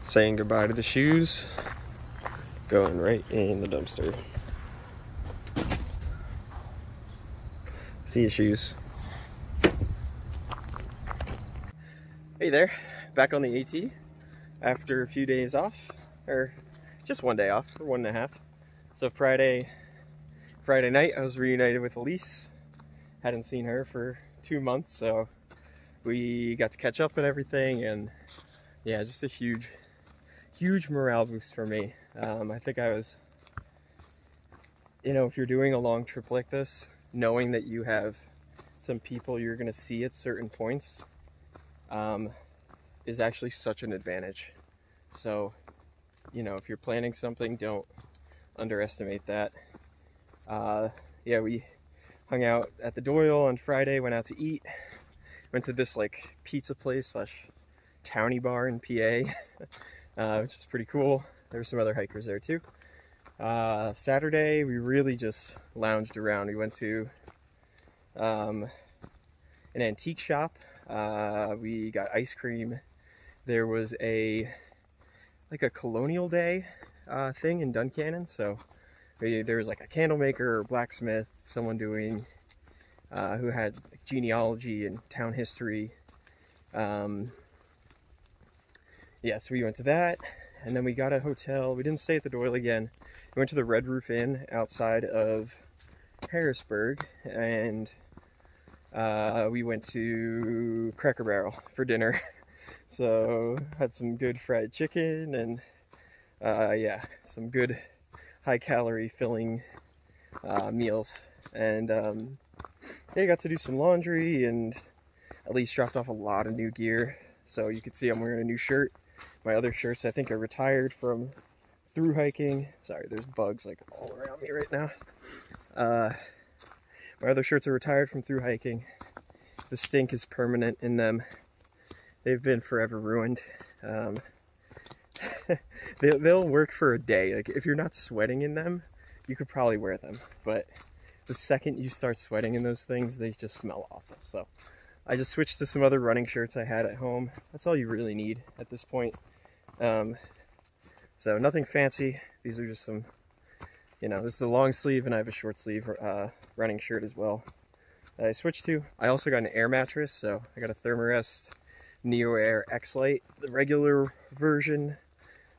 Saying goodbye to the shoes, going right in the dumpster. See you, shoes. Hey there, back on the AT after a few days off, or just one day off, or 1.5. So Friday night I was reunited with Elise. Hadn't seen her for 2 months, so we got to catch up and everything, and yeah, just a huge morale boost for me. I think I was, if you're doing a long trip like this, knowing that you have some people you're gonna see at certain points is actually such an advantage. So, if you're planning something, don't underestimate that. Yeah, we hung out at the Doyle on Friday, went out to eat, went to this like pizza place / towny bar in PA. Which is pretty cool. There were some other hikers there too. Saturday, we really just lounged around. We went to an antique shop. We got ice cream. There was a colonial day thing in Duncannon. So there was like a candle maker or blacksmith, someone doing who had like genealogy and town history. Yeah, so we went to that, and then we got a hotel. We didn't stay at the Doyle again. We went to the Red Roof Inn outside of Harrisburg, and we went to Cracker Barrel for dinner. So had some good fried chicken and yeah, some good high-calorie filling meals. And yeah, I got to do some laundry, and Elise dropped off a lot of new gear. So you can see I'm wearing a new shirt. My other shirts, I think, are retired from Thru-Hiking. Sorry, there's bugs like all around me right now. My other shirts are retired from Thru-Hiking. The stink is permanent in them. They've been forever ruined. They'll work for a day. Like, if you're not sweating in them, you could probably wear them. But the second you start sweating in those things, they just smell awful. So I just switched to some other running shirts I had at home. That's all you really need at this point. So nothing fancy. These are just some, this is a long sleeve, and I have a short sleeve running shirt as well that I switched to. I also got an air mattress, so I got a Thermarest Neo Air X-Lite, the regular version.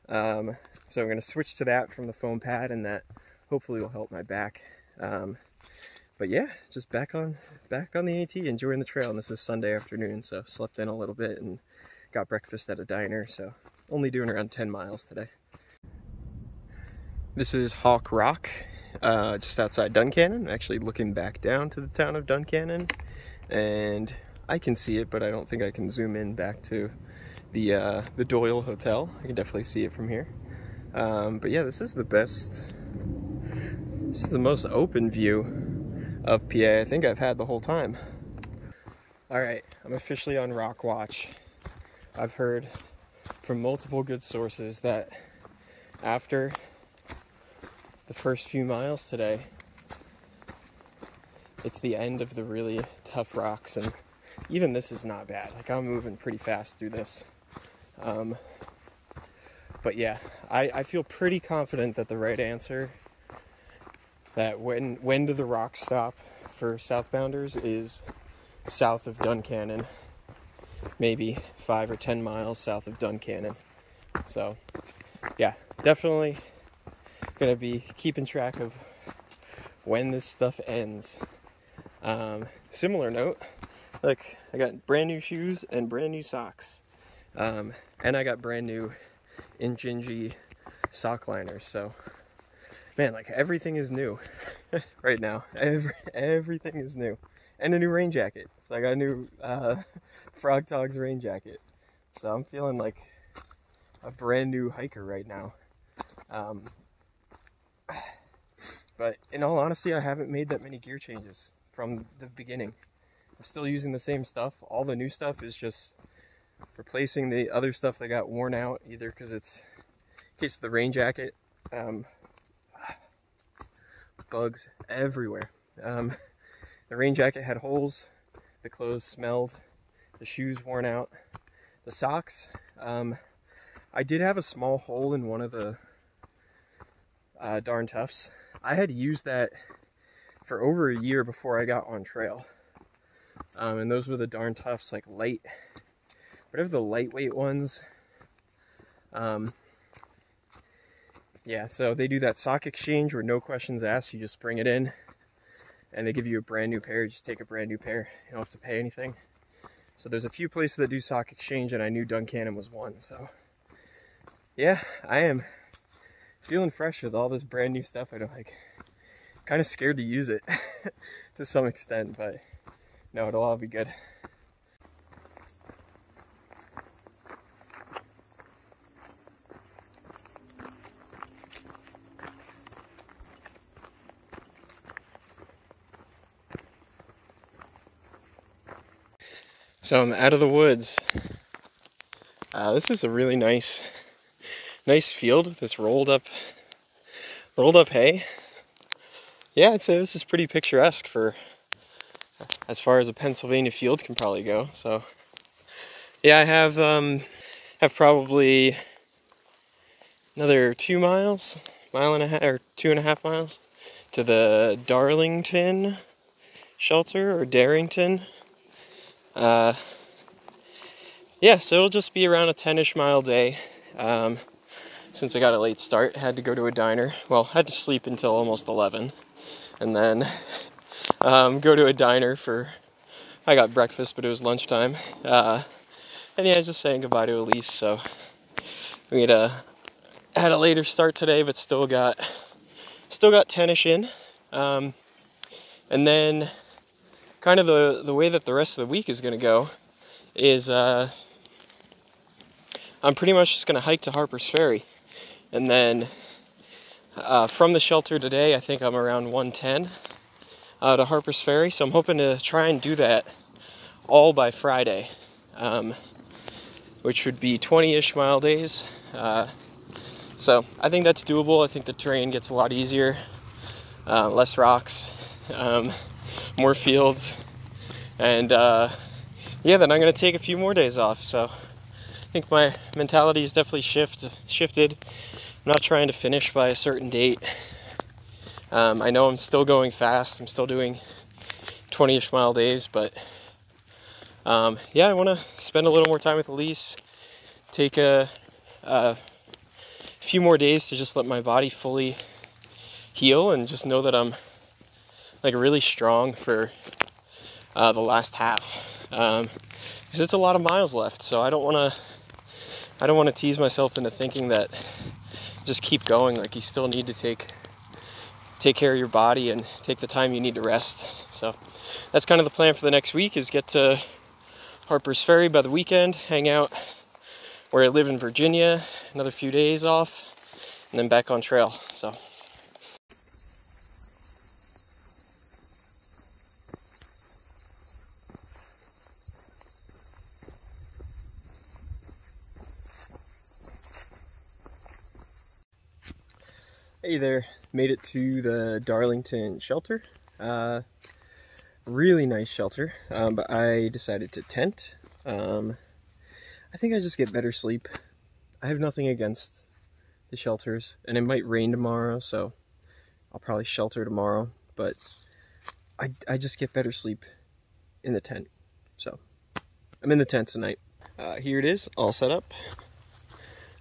So I'm going to switch to that from the foam pad, and that hopefully will help my back. But yeah, just back on the AT, enjoying the trail. And this is Sunday afternoon, so slept in a little bit and got breakfast at a diner. So only doing around 10 miles today. This is Hawk Rock, just outside Duncannon. I'm actually looking back down to the town of Duncannon, and I can see it, but I don't think I can zoom in back to the Doyle Hotel. I can definitely see it from here. But yeah, this is the most open view of PA I think I've had the whole time. Alright, I'm officially on rock watch. I've heard from multiple good sources that after the first few miles today, it's the end of the really tough rocks, and even this is not bad. Like, I'm moving pretty fast through this. But yeah, I feel pretty confident that the right answer, that when do the rocks stop for southbounders, is south of Duncannon, maybe 5 or 10 miles south of Duncannon. So yeah, definitely gonna be keeping track of when this stuff ends. Similar note, like, I got brand new shoes and brand new socks, and I got brand new Injinji sock liners. So man, like, everything is new right now. Everything is new. And a new rain jacket. So I got a new Frog Togs rain jacket. So I'm feeling like a brand new hiker right now. But in all honesty, I haven't made that many gear changes from the beginning. I'm still using the same stuff. All the new stuff is just replacing the other stuff that got worn out, either because it's in case of the rain jacket. Bugs everywhere. The rain jacket had holes, the clothes smelled, the shoes worn out, the socks. I did have a small hole in one of the darn tufts. I had used that for over a year before I got on trail. And those were the darn tufts, like light, whatever the lightweight ones. Yeah, so they do that sock exchange where no questions asked, you just bring it in and they give you a brand new pair. You just take a brand new pair, you don't have to pay anything. So there's a few places that do sock exchange, and I knew Duncannon was one. So yeah, I am feeling fresh with all this brand new stuff. I don't like, kind of scared to use it to some extent, but no, it'll all be good. So I'm out of the woods. This is a really nice field with this rolled up hay. Yeah, I'd say this is pretty picturesque for as far as a Pennsylvania field can probably go. So yeah, I have probably another 2 miles, mile and a half, or 2.5 miles to the Darlington shelter, or Darlington. Yeah, so it'll just be around a 10-ish mile day. Since I got a late start, had to go to a diner. Well, had to sleep until almost 11, and then go to a diner for, I got breakfast, but it was lunchtime. And yeah, I was just saying goodbye to Elise, so we had a later start today, but still got 10-ish in. And then kind of the way that the rest of the week is going to go is I'm pretty much just going to hike to Harper's Ferry. And then from the shelter today, I think I'm around 110 to Harper's Ferry. So I'm hoping to try and do that all by Friday, which would be 20-ish mile days. So I think that's doable. I think the terrain gets a lot easier, less rocks, more fields, and yeah, then I'm going to take a few more days off. So I think my mentality is definitely shifted. I'm not trying to finish by a certain date. I know I'm still going fast. I'm still doing 20-ish mile days, but yeah, I want to spend a little more time with Elise, take a few more days to just let my body fully heal and just know that I'm like really strong for the last half, because it's a lot of miles left. So I don't want to tease myself into thinking that just keep going. Like, you still need to take care of your body and take the time you need to rest. So that's kind of the plan for the next week, is get to Harper's Ferry by the weekend, hang out where I live in Virginia, another few days off, and then back on trail. So hey there, made it to the Darlington shelter. Really nice shelter, but I decided to tent. I think I just get better sleep. I have nothing against the shelters, and it might rain tomorrow, so I'll probably shelter tomorrow, but I just get better sleep in the tent. So I'm in the tent tonight. Here it is, all set up.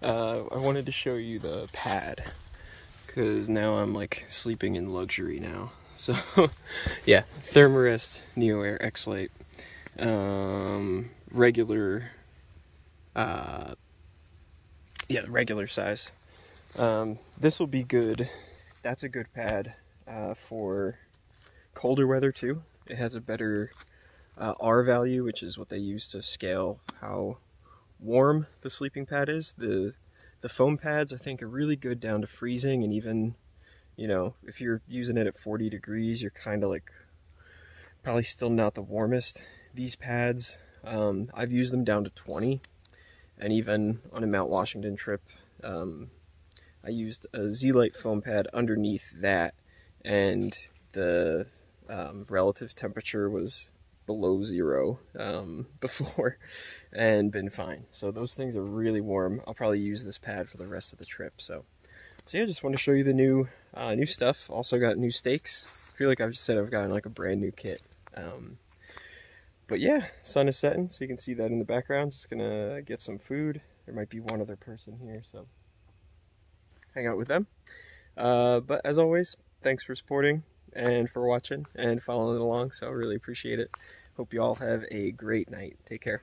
I wanted to show you the pad, because now I'm like sleeping in luxury now. So yeah, Thermarest Neo Air X-Lite, regular, yeah, the regular size. This will be good. That's a good pad for colder weather too. It has a better R value, which is what they use to scale how warm the sleeping pad is. The foam pads, I think, are really good down to freezing, and even, you know, if you're using it at 40 degrees, you're kind of like probably still not the warmest. These pads, I've used them down to 20, and even on a Mount Washington trip, I used a Z-Lite foam pad underneath that, and the relative temperature was below 0 before and been fine. So those things are really warm. I'll probably use this pad for the rest of the trip. So yeah, just want to show you the new stuff. Also got new stakes. I feel like I've just said I've gotten like a brand new kit. But yeah, sun is setting, so you can see that in the background. Just gonna get some food. There might be one other person here, so hang out with them. But as always, thanks for supporting and for watching and following along. So I really appreciate it. Hope you all have a great night. Take care.